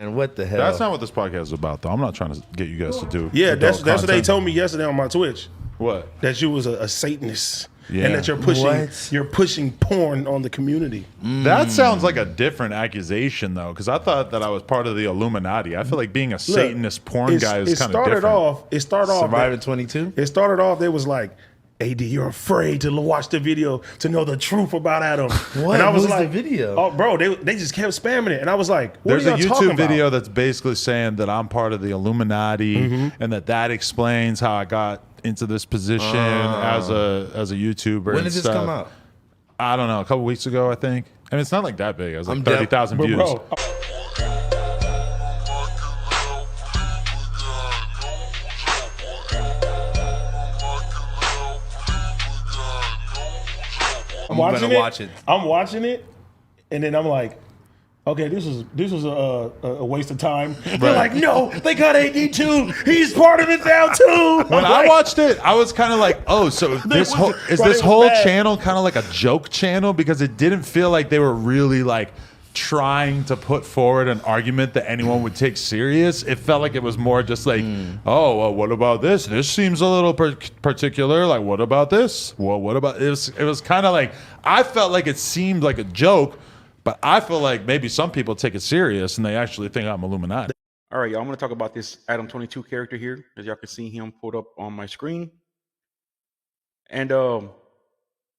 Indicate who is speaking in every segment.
Speaker 1: And what the hell?
Speaker 2: That's not what this podcast is about, though. I'm not trying to get you guys to do.
Speaker 3: Yeah, that's what they told me yesterday on my Twitch.
Speaker 2: What?
Speaker 3: That you was a Satanist.
Speaker 2: Yeah.
Speaker 3: And that you're pushing porn on the community.
Speaker 2: That sounds like a different accusation, though, because I thought that I was part of the Illuminati. I feel like being a Satanist porn guy is kind of different.
Speaker 3: It started off.
Speaker 1: Survivor 22?
Speaker 3: It started off, they was like, AD, you're afraid to watch the video to know the truth about Adam.
Speaker 1: What?
Speaker 3: And I was
Speaker 1: What
Speaker 3: like,
Speaker 1: the video?
Speaker 3: Oh, bro, they just kept spamming it. And I was like, what
Speaker 2: There's
Speaker 3: are
Speaker 2: a
Speaker 3: y'all talking
Speaker 2: YouTube video
Speaker 3: about?
Speaker 2: that's basically saying that I'm part of the Illuminati and that explains how I got into this position as a YouTuber.
Speaker 1: When
Speaker 2: and
Speaker 1: did this
Speaker 2: stuff.
Speaker 1: come out?
Speaker 2: I don't know, a couple weeks ago, I think. I mean, it's not like that big. It was like
Speaker 1: I'm
Speaker 2: 30,000 views.
Speaker 3: Bro, I'm watching it, and then I'm like, okay, this was a waste of time. They're like, no, they got AD too. He's part of it now too.
Speaker 2: When I watched it, I was kind of like, oh, so this whole channel kind of like a joke channel? Because it didn't feel like they were really like trying to put forward an argument that anyone would take serious. It felt like it was more just like, oh, well, what about this? This seems a little particular. Like, what about this? Well, what about it was kind of like, I felt like it seemed like a joke, but I feel like maybe some people take it serious and they actually think I'm Illuminati.
Speaker 4: All right, y'all, I'm going to talk about this Adam22 character here, as y'all can see him pulled up on my screen. And so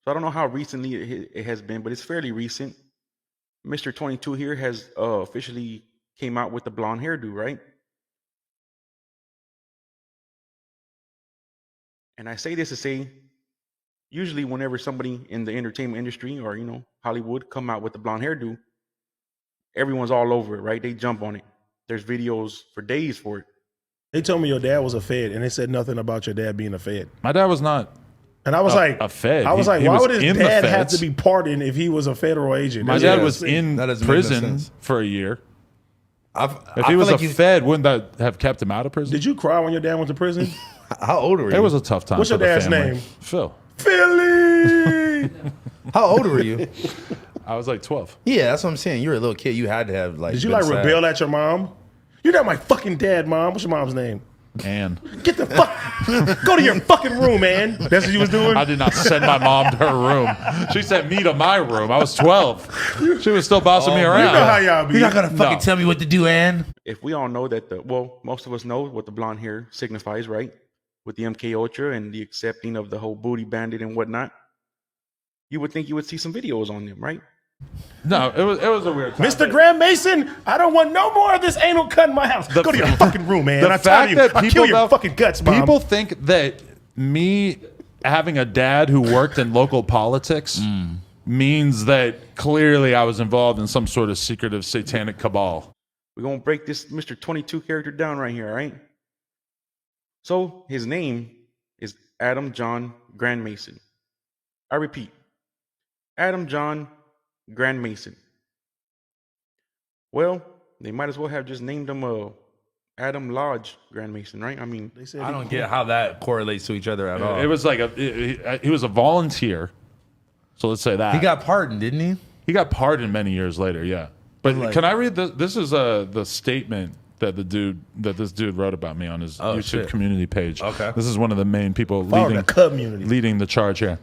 Speaker 4: I don't know how recently it has been, but it's fairly recent. Mr. 22 here has officially came out with the blonde hairdo, right? And I say this to say, usually whenever somebody in the entertainment industry or, you know, Hollywood come out with the blonde hairdo, everyone's all over it, right? They jump on it. There's videos for days for it.
Speaker 3: They told me your dad was a Fed, and they said nothing about your dad being a Fed.
Speaker 2: My dad was not.
Speaker 3: And I was like,
Speaker 2: a Fed.
Speaker 3: I was
Speaker 2: He
Speaker 3: like, why
Speaker 2: was
Speaker 3: would his
Speaker 2: in the
Speaker 3: dad have
Speaker 2: feds.
Speaker 3: to be pardoned if he was a federal agent?
Speaker 2: My dad was in
Speaker 1: That doesn't make no
Speaker 2: prison
Speaker 1: sense.
Speaker 2: for a year. If
Speaker 1: I
Speaker 2: he was
Speaker 1: feel
Speaker 2: a
Speaker 1: like
Speaker 2: Fed, wouldn't that have kept him out of prison?
Speaker 3: Did you cry when your dad went to prison?
Speaker 1: How old were you?
Speaker 2: It was a tough time.
Speaker 3: What's
Speaker 2: for
Speaker 3: your dad's
Speaker 2: the family.
Speaker 3: name?
Speaker 2: Phil.
Speaker 3: Philly!
Speaker 1: How old were you?
Speaker 2: I was like 12.
Speaker 1: Yeah, that's what I'm saying. You were a little kid. You had to have like.
Speaker 3: Did you
Speaker 1: been
Speaker 3: like
Speaker 1: sad.
Speaker 3: rebel at your mom? You're not my fucking dad, mom. What's your mom's name?
Speaker 2: And
Speaker 3: Get the fuck, go to your fucking room, man. That's what you was doing?
Speaker 2: I did not send my mom to her room. She sent me to my room. I was 12. She was still bossing me around.
Speaker 3: You know how y'all be.
Speaker 1: You're not gonna fucking
Speaker 2: No.
Speaker 1: tell me what to do, Ann.
Speaker 4: If we all know that most of us know what the blonde hair signifies, right? With the MK Ultra and the accepting of the whole booty bandit and whatnot, you would think you would see some videos on them, right?
Speaker 2: No, it was a weird time.
Speaker 3: Mr. Graham Mason, I don't want no more of this anal cut in my house. Go to your fucking room, man.
Speaker 2: The
Speaker 3: I'm
Speaker 2: fact
Speaker 3: telling you,
Speaker 2: that
Speaker 3: I'll kill your fucking guts, mom.
Speaker 2: People think that me having a dad who worked in local politics means that clearly I was involved in some sort of secretive satanic cabal.
Speaker 4: We're going to break this Mr. 22 character down right here, all right? So his name is Adam John Grand Mason. I repeat, Adam John Grand Mason. Well, they might as well have just named him Adam Lodge Grand Mason, right? I mean,
Speaker 3: They said
Speaker 1: I don't get how that correlates to each other at all.
Speaker 2: It was like he was a volunteer. So let's say that.
Speaker 1: He got pardoned, didn't he?
Speaker 2: He got pardoned many years later, yeah. But
Speaker 1: Like-
Speaker 2: can I read this? This is the statement that this dude wrote about me on his YouTube
Speaker 1: shit.
Speaker 2: community page.
Speaker 1: Okay.
Speaker 2: This is one of the main people
Speaker 3: Follow the community.
Speaker 2: leading the charge here.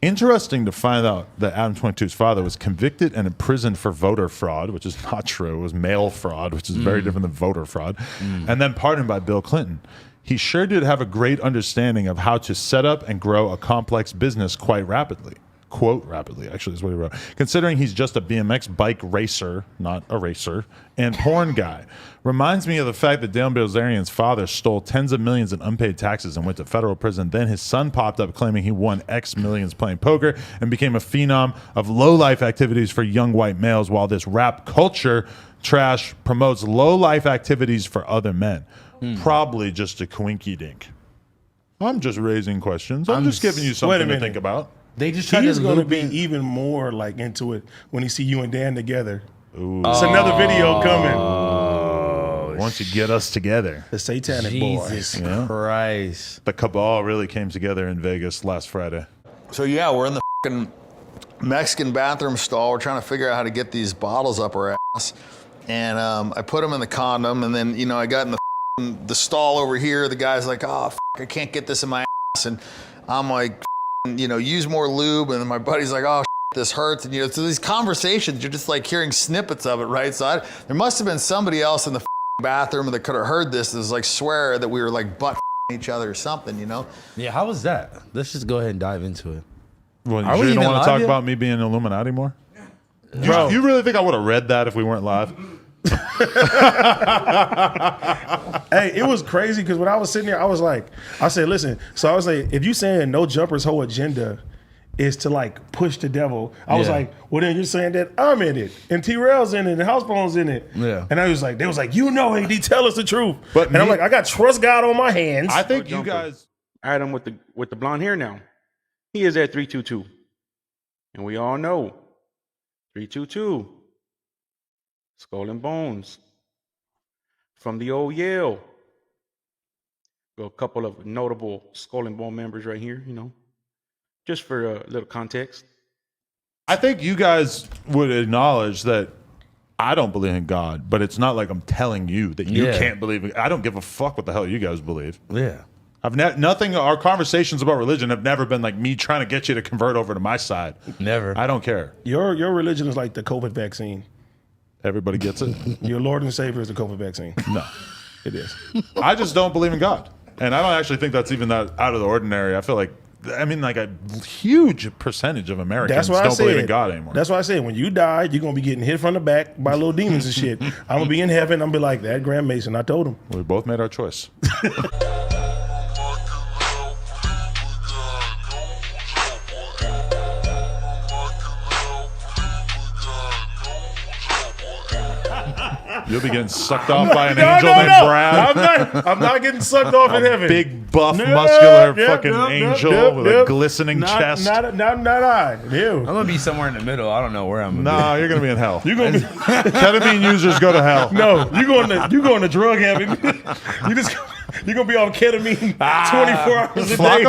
Speaker 2: Interesting to find out that Adam22's father was convicted and imprisoned for voter fraud, which is not true. It was mail fraud, which is very different than voter fraud, and then pardoned by Bill Clinton. He sure did have a great understanding of how to set up and grow a complex business quite rapidly. Quote, rapidly, actually, is what he wrote. Considering he's just a BMX bike racer, not a racer, and porn guy. Reminds me of the fact that Dale Bilzerian's father stole tens of millions in unpaid taxes and went to federal prison. Then his son popped up claiming he won X millions playing poker and became a phenom of low-life activities for young white males, while this rap culture trash promotes low-life activities for other men. Probably just a coinky dink. I'm just raising questions. I'm just giving you something to think about.
Speaker 1: They just tried
Speaker 3: He's
Speaker 1: to
Speaker 3: going to
Speaker 1: loop
Speaker 3: be
Speaker 1: in.
Speaker 3: even more like into it when he see you and Dan together. It's another video coming.
Speaker 2: Once you get us together.
Speaker 3: The Satanic
Speaker 1: Jesus
Speaker 3: Boys.
Speaker 1: Christ.
Speaker 2: The cabal really came together in Vegas last Friday.
Speaker 5: So yeah, we're in the fucking Mexican bathroom stall. We're trying to figure out how to get these bottles up our ass. and I put them in the condom, and then, you know, I got in the stall over here. The guy's like, oh, I can't get this in my ass. And I'm like, you know, use more lube. And then my buddy's like, oh, this hurts. And, you know, so these conversations, you're just like hearing snippets of it, right? So there must have been somebody else in the bathroom that could have heard this. That was like, swear that we were like butt each other or something, you know?
Speaker 1: Yeah, how was that? Let's just go ahead and dive into it.
Speaker 2: Well,
Speaker 1: Are
Speaker 2: you
Speaker 1: we
Speaker 2: sure you don't
Speaker 1: even
Speaker 2: want to talk
Speaker 1: live yet?
Speaker 2: about me being Illuminati more?
Speaker 3: Bro.
Speaker 2: You really think I would have read that if we weren't live?
Speaker 3: Hey, it was crazy because when I was sitting there, I said, listen, so I was like, if you saying No Jumper's whole agenda is to like push the devil, I was
Speaker 1: Yeah.
Speaker 3: like, well, then you're saying that I'm in it and T-Rail's in it and Housebone's in it.
Speaker 1: Yeah.
Speaker 3: And they was like, you know, AD, tell us the truth.
Speaker 2: But
Speaker 3: and I'm
Speaker 2: me-
Speaker 3: like, I got trust God on my hands.
Speaker 2: I think you
Speaker 4: Jumper.
Speaker 2: guys...
Speaker 4: Adam with the blonde hair now. He is at 322. And we all know 322. Skull and Bones. From the old Yale. Got a couple of notable Skull and Bone members right here, you know. Just for a little context.
Speaker 2: I think you guys would acknowledge that I don't believe in God, but it's not like I'm telling you that you
Speaker 1: Yeah.
Speaker 2: can't believe in. I don't give a fuck what the hell you guys believe.
Speaker 1: Yeah.
Speaker 2: I've nothing. Our conversations about religion have never been like me trying to get you to convert over to my side.
Speaker 1: Never.
Speaker 2: I don't care.
Speaker 3: Your religion is like the COVID vaccine.
Speaker 2: Everybody gets it.
Speaker 3: Your Lord and Savior is the COVID vaccine.
Speaker 2: No,
Speaker 3: It is.
Speaker 2: I just don't believe in God, and I don't actually think that's even that out of the ordinary. I feel like, I mean, like a huge percentage of Americans
Speaker 3: That's why
Speaker 2: don't
Speaker 3: I said
Speaker 2: believe in God anymore.
Speaker 3: That's why I said when you die, you're gonna be getting hit from the back by little demons and shit. I'm gonna be in heaven. I'm gonna be like that Graham Mason. I told him.
Speaker 2: We both made our choice. You'll be getting sucked off by an angel named Brad.
Speaker 3: I'm not getting sucked off in heaven.
Speaker 2: Big, buff,
Speaker 3: No,
Speaker 2: muscular
Speaker 3: yep,
Speaker 2: fucking
Speaker 3: yep,
Speaker 2: angel
Speaker 3: yep,
Speaker 2: with
Speaker 3: yep.
Speaker 2: a glistening chest.
Speaker 3: Not I. Ew.
Speaker 1: I'm gonna be somewhere in the middle. I don't know where I'm gonna
Speaker 2: No, you're gonna be in hell.
Speaker 3: You gonna be,
Speaker 2: Ketamine users go to hell.
Speaker 3: no? You going to drug heaven? You're gonna be on ketamine 24 hours a day.
Speaker 2: Flocka,